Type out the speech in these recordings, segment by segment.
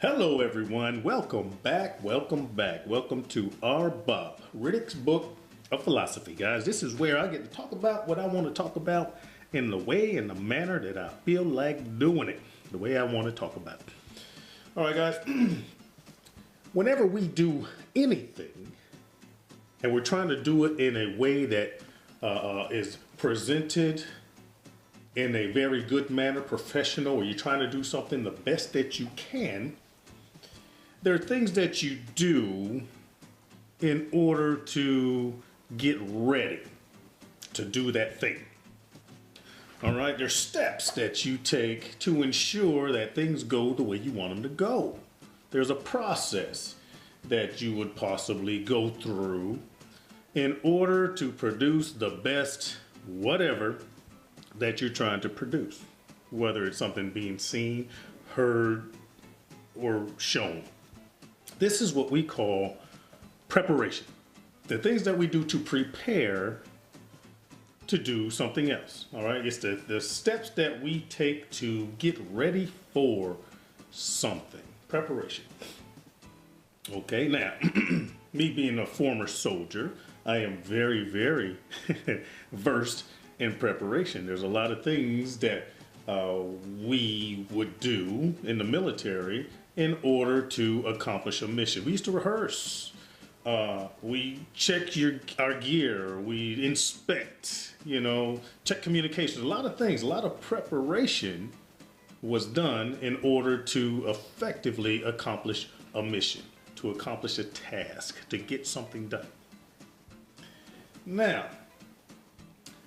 Hello everyone, welcome back, welcome to R-BoP, Riddick's Book of Philosophy. Guys, this is where I get to talk about what I want to talk about in the way and the manner that I feel like doing it, the way I want to talk about it. All right guys, whenever we do anything and we're trying to do it in a way that is presented in a very good manner, professional, or you're trying to do something the best that you can, there are things that you do in order to get ready to do that thing. All right, there's steps that you take to ensure that things go the way you want them to go. There's a process that you would possibly go through in order to produce the best whatever that you're trying to produce, whether it's something being seen, heard, or shown. This is what we call preparation. The things that we do to prepare to do something else. All right, it's the steps that we take to get ready for something. Preparation. Okay, now, me being a former soldier, I am very, very versed in preparation. There's a lot of things that we would do in the military in order to accomplish a mission. We used to rehearse. We check our gear. We inspect, check communications. A lot of things, a lot of preparation was done in order to effectively accomplish a mission, to accomplish a task, to get something done. Now,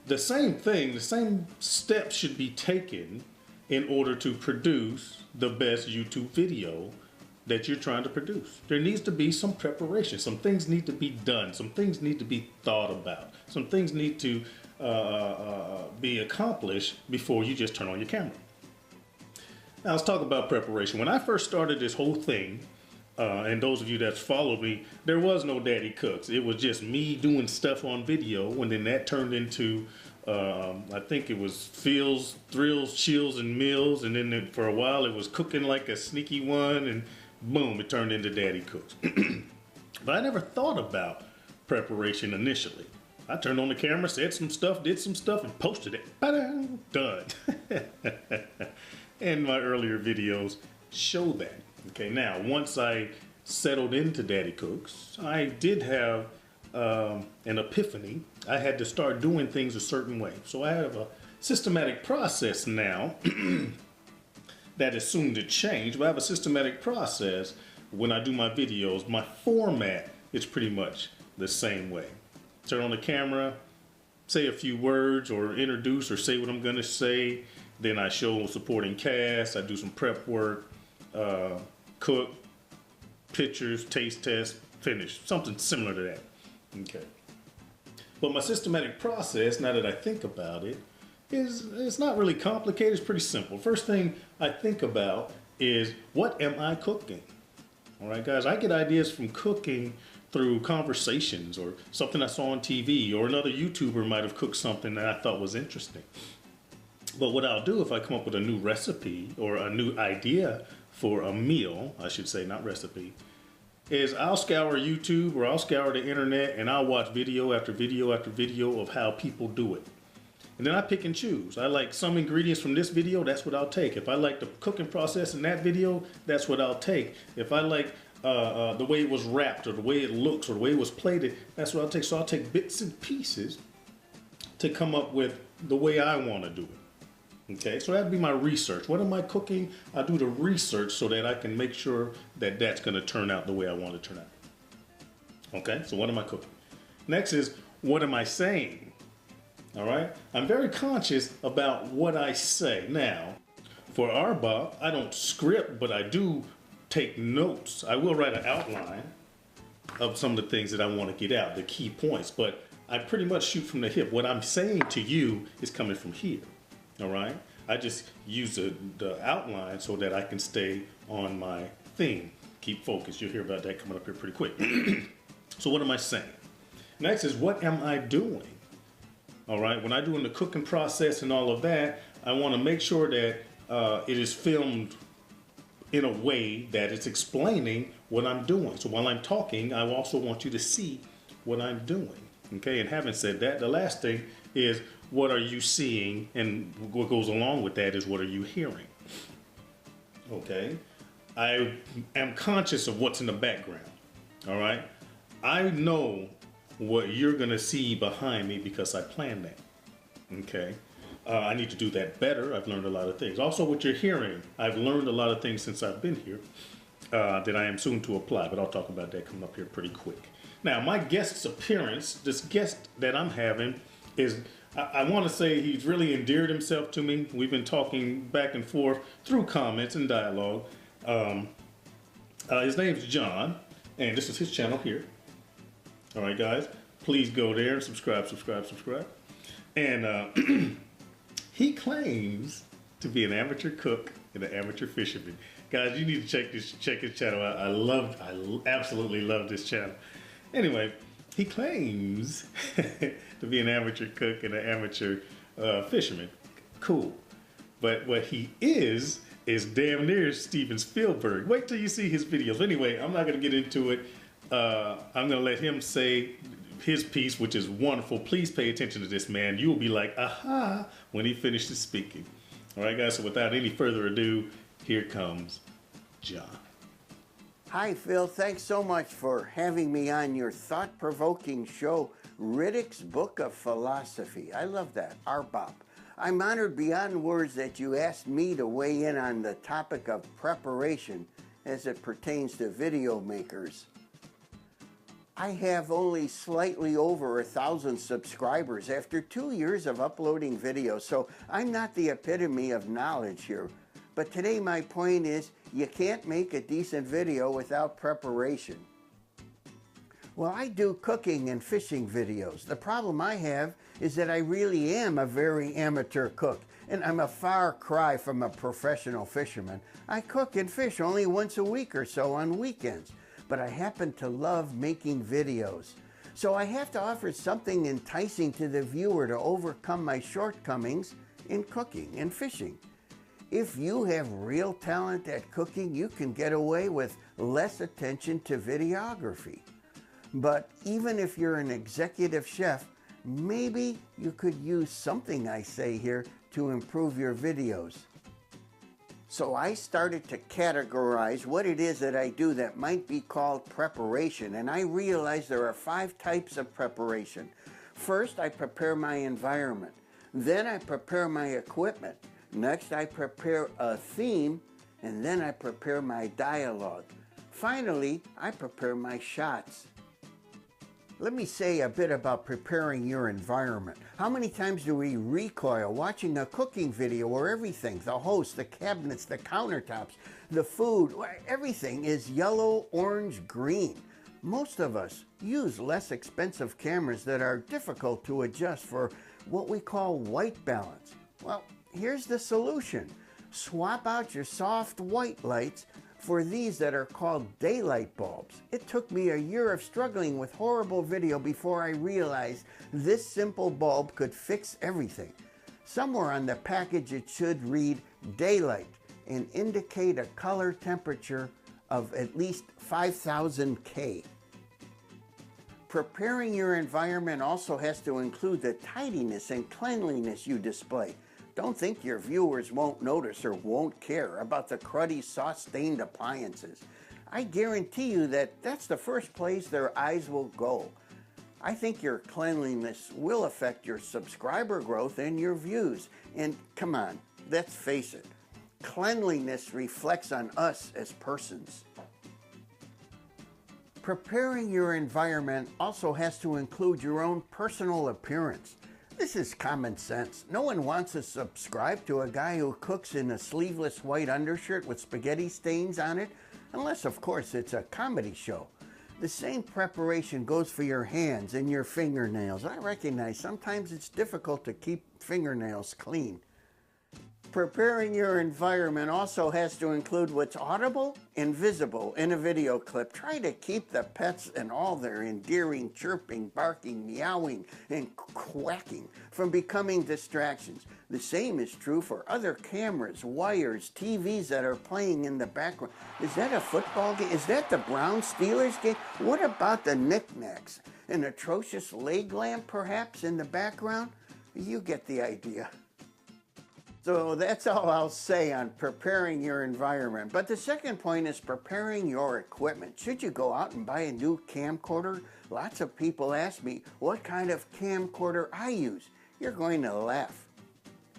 the same steps should be taken in order to produce the best YouTube video that you're trying to produce. There needs to be some preparation. Some things need to be done. Some things need to be thought about. Some things need to be accomplished before you just turn on your camera. Now let's talk about preparation. When I first started this whole thing, and those of you that followed me, there was no Daddy Cooks. It was just me doing stuff on video, and then that turned into, I think it was Feels, Thrills, Chills, and Meals, and then for a while it was Cooking Like a Sneaky One, and boom, it turned into Daddy Cooks. But I never thought about preparation initially. I turned on the camera, said some stuff, did some stuff, and posted it. Ba-da, done. And my earlier videos show that. Okay, now once I settled into Daddy Cooks, I did have an epiphany. I had to start doing things a certain way. So I have a systematic process now that is soon to change, but I have a systematic process when I do my videos. My format is pretty much the same way. Turn on the camera, say a few words or introduce or say what I'm gonna say. Then I show supporting cast, I do some prep work, cook, pictures, taste test, finish. Something similar to that. Okay. But my systematic process, now that I think about it, it's not really complicated. It's pretty simple. First thing I think about is, what am I cooking? All right, guys, I get ideas from cooking through conversations or something I saw on TV, or another YouTuber might have cooked something that I thought was interesting. But what I'll do if I come up with a new recipe or a new idea for a meal, I should say, not recipe, is I'll scour YouTube or I'll scour the internet and I'll watch video after video after video of how people do it. And then I pick and choose. I like some ingredients from this video, that's what I'll take. If I like the cooking process in that video, that's what I'll take. If I like the way it was wrapped or the way it looks or the way it was plated, that's what I'll take. So I'll take bits and pieces to come up with the way I want to do it. Okay, so that'd be my research. What am I cooking? I do the research so that I can make sure that that's going to turn out the way I want it to turn out. Okay, so what am I cooking? Next is, what am I saying? All right, I'm very conscious about what I say. Now, for R-BoP, I don't script, but I do take notes. I will write an outline of some of the things that I want to get out, the key points, but I pretty much shoot from the hip. What I'm saying to you is coming from here. All right, I just use the outline so that I can stay on my theme, keep focused. You'll hear about that coming up here pretty quick. So what am I saying? Next is, what am I doing? All right, when I'm doing the cooking process and all of that, I want to make sure that it is filmed in a way that it's explaining what I'm doing. So while I'm talking, I also want you to see what I'm doing. Okay, and having said that, the last thing is, what are you seeing? And what goes along with that is, what are you hearing? Okay, I am conscious of what's in the background. All right, I know what you're gonna see behind me because I planned that. Okay, I need to do that better. I've learned a lot of things. Also, what you're hearing, I've learned a lot of things since I've been here that I am soon to apply, but I'll talk about that coming up here pretty quick. Now, my guest's appearance, this guest that I'm having is, I want to say he's really endeared himself to me. We've been talking back and forth through comments and dialogue. His name's John, and this is his channel here. All right, guys, please go there and subscribe. And he claims to be an amateur cook and an amateur fisherman. Guys, you need to check his channel out. I absolutely love this channel. Anyway, he claims to be an amateur cook and an amateur fisherman. Cool. But what he is damn near Steven Spielberg. Wait till you see his videos. Anyway, I'm not going to get into it. I'm going to let him say his piece, which is wonderful. Please pay attention to this man. You will be like, aha, when he finishes speaking. All right, guys, so without any further ado, here comes John. Hi, Phil. Thanks so much for having me on your thought-provoking show, Riddick's Book of Philosophy. I love that, R-BoP. I'm honored beyond words that you asked me to weigh in on the topic of preparation as it pertains to video makers. I have only slightly over 1,000 subscribers after 2 years of uploading videos, so I'm not the epitome of knowledge here. But today my point is, you can't make a decent video without preparation. Well, I do cooking and fishing videos. The problem I have is that I really am a very amateur cook, and I'm a far cry from a professional fisherman. I cook and fish only once a week or so on weekends, but I happen to love making videos. So I have to offer something enticing to the viewer to overcome my shortcomings in cooking and fishing. If you have real talent at cooking, you can get away with less attention to videography. But even if you're an executive chef, maybe you could use something I say here to improve your videos. So I started to categorize what it is that I do that might be called preparation, and I realized there are 5 types of preparation. First, I prepare my environment. Then I prepare my equipment. Next, I prepare a theme, and then I prepare my dialogue. Finally, I prepare my shots. Let me say a bit about preparing your environment. How many times do we recoil watching a cooking video where everything, the host, the cabinets, the countertops, the food, everything is yellow, orange, green? Most of us use less expensive cameras that are difficult to adjust for what we call white balance. Well, here's the solution. Swap out your soft white lights for these that are called daylight bulbs. It took me a year of struggling with horrible video before I realized this simple bulb could fix everything. Somewhere on the package it should read daylight and indicate a color temperature of at least 5000 K. Preparing your environment also has to include the tidiness and cleanliness you display. Don't think your viewers won't notice or won't care about the cruddy, sauce-stained appliances. I guarantee you that that's the first place their eyes will go. I think your cleanliness will affect your subscriber growth and your views. And come on, let's face it, cleanliness reflects on us as persons. Preparing your environment also has to include your own personal appearance. This is common sense. No one wants to subscribe to a guy who cooks in a sleeveless white undershirt with spaghetti stains on it, unless, of course, it's a comedy show. The same preparation goes for your hands and your fingernails. I recognize sometimes it's difficult to keep fingernails clean. Preparing your environment also has to include what's audible and visible in a video clip. Try to keep the pets and all their endearing chirping, barking, meowing, and quacking from becoming distractions. The same is true for other cameras, wires, TVs that are playing in the background. Is that a football game? Is that the Browns-Steelers game? What about the knickknacks? An atrocious leg lamp, perhaps, in the background? You get the idea. So that's all I'll say on preparing your environment. But the second point is preparing your equipment. Should you go out and buy a new camcorder? Lots of people ask me what kind of camcorder I use. You're going to laugh.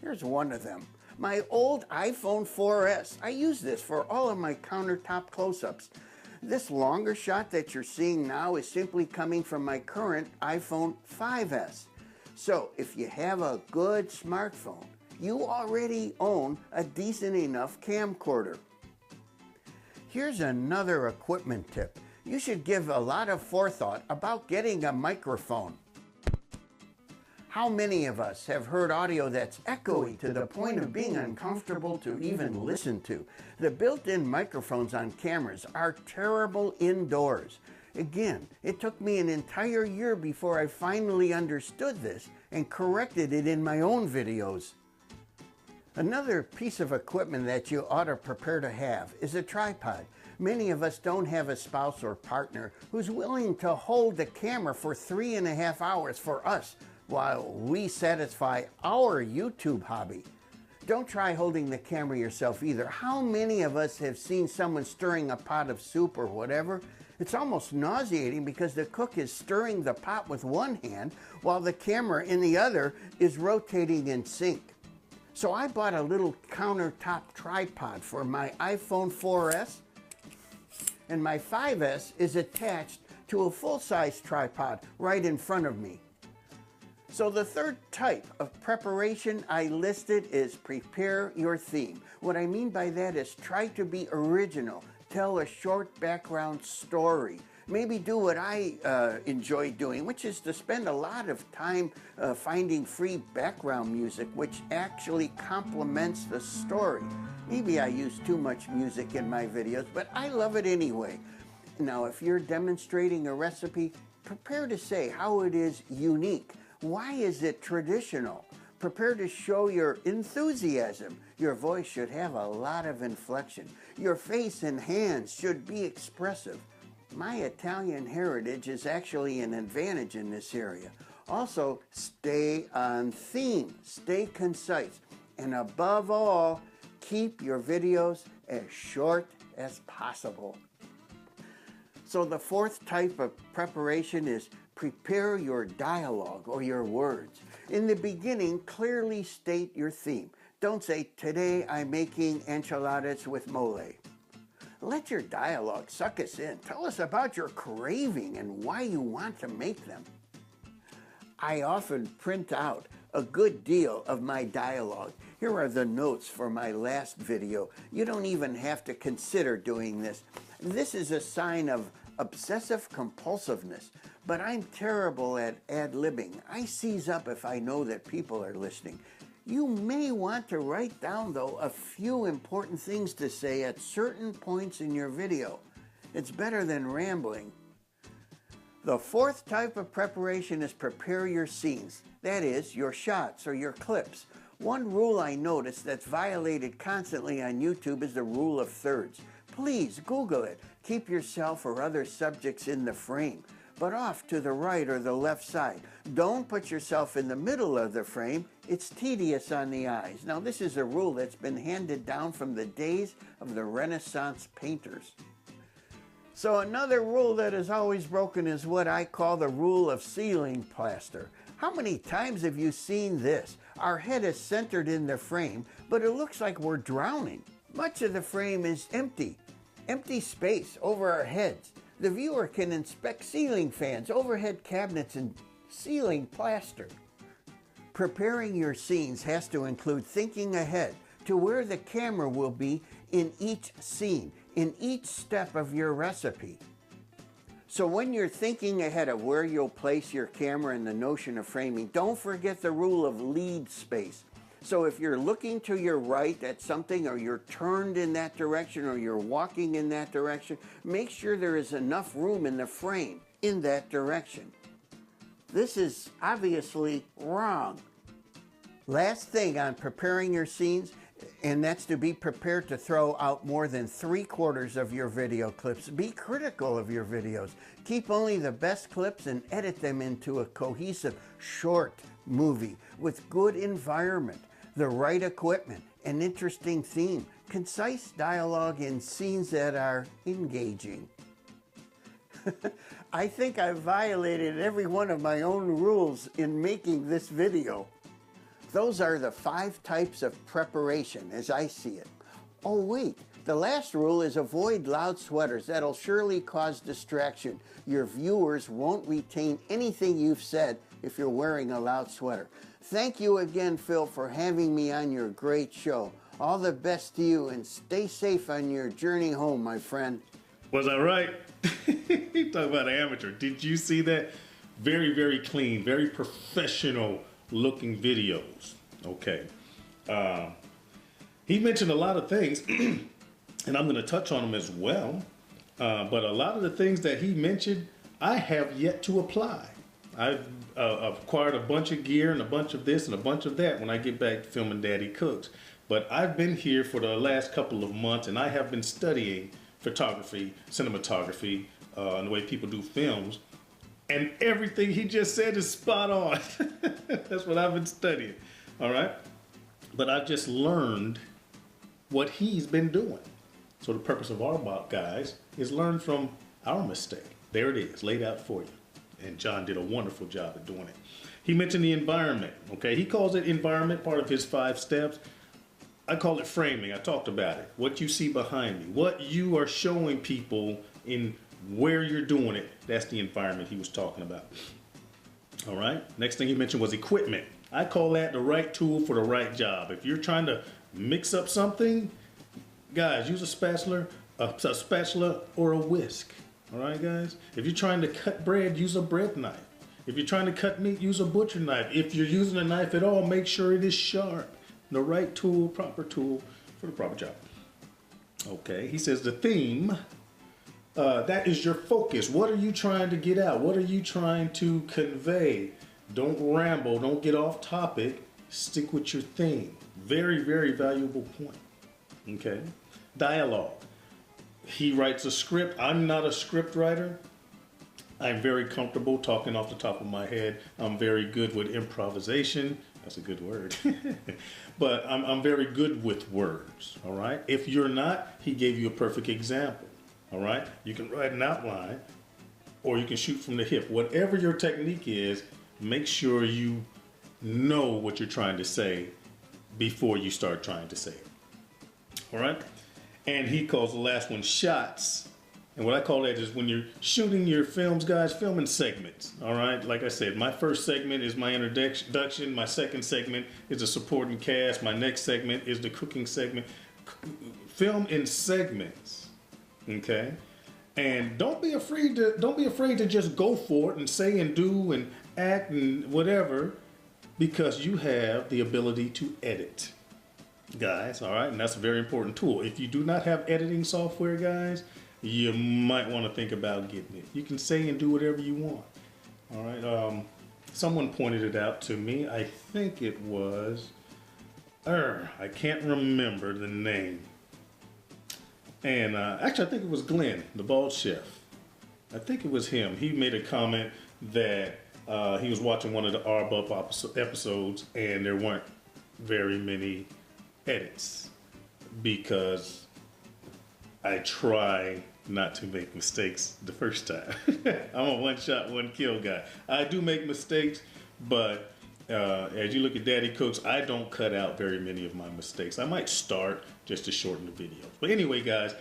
Here's one of them. My old iPhone 4S. I use this for all of my countertop close-ups. This longer shot that you're seeing now is simply coming from my current iPhone 5S. So if you have a good smartphone, you already own a decent enough camcorder. Here's another equipment tip. You should give a lot of forethought about getting a microphone. How many of us have heard audio that's echoey to the point of being uncomfortable to even listen to? The built-in microphones on cameras are terrible indoors. Again, it took me an entire year before I finally understood this and corrected it in my own videos. Another piece of equipment that you ought to prepare to have is a tripod. Many of us don't have a spouse or partner who's willing to hold the camera for 3.5 hours for us while we satisfy our YouTube hobby. Don't try holding the camera yourself either. How many of us have seen someone stirring a pot of soup or whatever? It's almost nauseating because the cook is stirring the pot with one hand while the camera in the other is rotating in sync. So I bought a little countertop tripod for my iPhone 4S, and my 5S is attached to a full-size tripod right in front of me. So the third type of preparation I listed is prepare your theme. What I mean by that is try to be original. Tell a short background story. Maybe do what I enjoy doing, which is to spend a lot of time finding free background music, which actually complements the story. Maybe I use too much music in my videos, but I love it anyway. Now, if you're demonstrating a recipe, prepare to say how it is unique. Why is it traditional? Prepare to show your enthusiasm. Your voice should have a lot of inflection. Your face and hands should be expressive. My Italian heritage is actually an advantage in this area. Also, stay on theme, stay concise, and above all, keep your videos as short as possible. So the fourth type of preparation is prepare your dialogue or your words. In the beginning, clearly state your theme. Don't say, today I'm making enchiladas with mole. Let your dialogue suck us in. Tell us about your craving and why you want to make them. I often print out a good deal of my dialogue. Here are the notes for my last video. You don't even have to consider doing this. This is a sign of obsessive compulsiveness, but I'm terrible at ad-libbing. I seize up if I know that people are listening. You may want to write down, though, a few important things to say at certain points in your video. It's better than rambling. The fourth type of preparation is prepare your scenes. That is, your shots or your clips. One rule I notice that's violated constantly on YouTube is the rule of thirds. Please Google it. Keep yourself or other subjects in the frame, but off to the right or the left side. Don't put yourself in the middle of the frame. It's tedious on the eyes. Now, this is a rule that's been handed down from the days of the Renaissance painters. So another rule that is always broken is what I call the rule of ceiling plaster. How many times have you seen this? Our head is centered in the frame, but it looks like we're drowning. Much of the frame is empty space over our heads. The viewer can inspect ceiling fans, overhead cabinets, and ceiling plaster. Preparing your scenes has to include thinking ahead to where the camera will be in each scene, in each step of your recipe. So when you're thinking ahead of where you'll place your camera and the notion of framing, don't forget the rule of lead space. So if you're looking to your right at something, or you're turned in that direction, or you're walking in that direction, make sure there is enough room in the frame in that direction. This is obviously wrong. Last thing on preparing your scenes, and that's to be prepared to throw out more than 3/4 of your video clips. Be critical of your videos. Keep only the best clips and edit them into a cohesive, short movie with good environment, the right equipment, an interesting theme, concise dialogue, and scenes that are engaging. I think I violated every one of my own rules in making this video. Those are the 5 types of preparation as I see it. Oh wait, the last rule is avoid loud sweaters. That'll surely cause distraction. Your viewers won't retain anything you've said if you're wearing a loud sweater. Thank you again, Phil, for having me on your great show. All the best to you, and stay safe on your journey home, my friend. Was I right? Talk about amateur. Did you see that? Very, very clean, very professional looking videos. Okay. He mentioned a lot of things, and I'm going to touch on them as well. But a lot of the things that he mentioned, I have yet to apply. I've acquired a bunch of gear and a bunch of this and a bunch of that when I get back to filming Daddy Cooks. But I've been here for the last couple of months, and I have been studying photography, cinematography, and the way people do films. And everything he just said is spot on. That's what I've been studying. All right? But I've just learned what he's been doing. So the purpose of R-BoP, guys, is learn from our mistake. There it is, laid out for you. And John did a wonderful job at doing it. He mentioned the environment, okay? He calls it environment, part of his 5 steps. I call it framing. I talked about it. What you see behind me, what you are showing people in where you're doing it, that's the environment he was talking about. All right? Next thing he mentioned was equipment. I call that the right tool for the right job. If you're trying to mix up something, guys, use a spatula or a whisk. All right, guys? If you're trying to cut bread, use a bread knife. If you're trying to cut meat, use a butcher knife. If you're using a knife at all, make sure it is sharp. The right tool, proper tool for the proper job. Okay, he says the theme, that is your focus. What are you trying to get out? What are you trying to convey? Don't ramble, don't get off topic. Stick with your theme. Very, very valuable point. Okay, dialogue. He writes a script. I'm not a script writer. I'm very comfortable talking off the top of my head. I'm very good with improvisation. That's a good word. But I'm very good with words, all right? If you're not, he gave you a perfect example, all right? You can write an outline, or you can shoot from the hip. Whatever your technique is, make sure you know what you're trying to say before you start trying to say it, all right? And he calls the last one shots. And what I call that is when you're shooting your films, guys, film in segments, all right? Like I said, my first segment is my introduction. My second segment is the supporting cast. My next segment is the cooking segment. Film in segments, okay? And don't be afraid to just go for it and say and do and act and whatever, because you have the ability to edit, guys, all right? And that's a very important tool. If you do not have editing software, guys, you might want to think about getting it. You can say and do whatever you want. All right. Someone pointed it out to me. I think it was, I can't remember the name. And actually, I think it was Glenn, the bald chef. I think it was him. He made a comment that he was watching one of the R-BoP episodes, and there weren't very many edits because I try not to make mistakes the first time. I'm a one-shot, one-kill guy. I do make mistakes, but as you look at Daddy Cooks, I don't cut out very many of my mistakes. I might start just to shorten the video. But anyway, guys,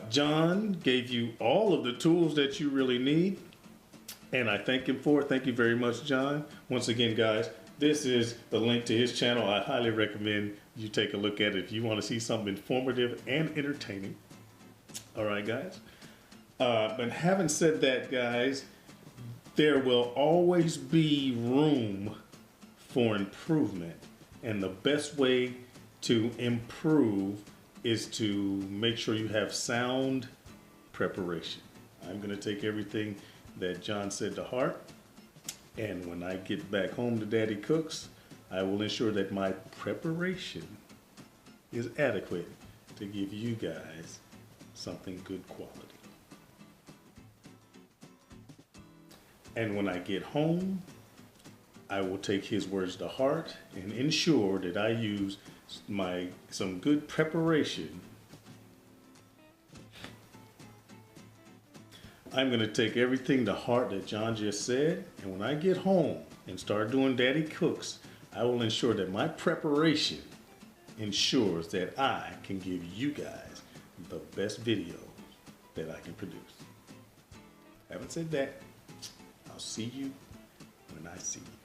John gave you all of the tools that you really need, and I thank him for it. Thank you very much, John. Once again, guys, this is the link to his channel. I highly recommend you take a look at it if you want to see something informative and entertaining. All right, guys. But having said that, guys, there will always be room for improvement And the best way to improve is to make sure you have sound preparation. I'm going to take everything that John said to heart, and when I get back home to Daddy Cooks, I will ensure that my preparation is adequate to give you guys something good quality. And when I get home, I will take his words to heart and ensure that I use some good preparation. I'm going to take everything to heart that John just said, and when I get home and start doing Daddy Cooks, I will ensure that my preparation ensures that I can give you guys the best videos that I can produce. Having said that, I'll see you when I see you.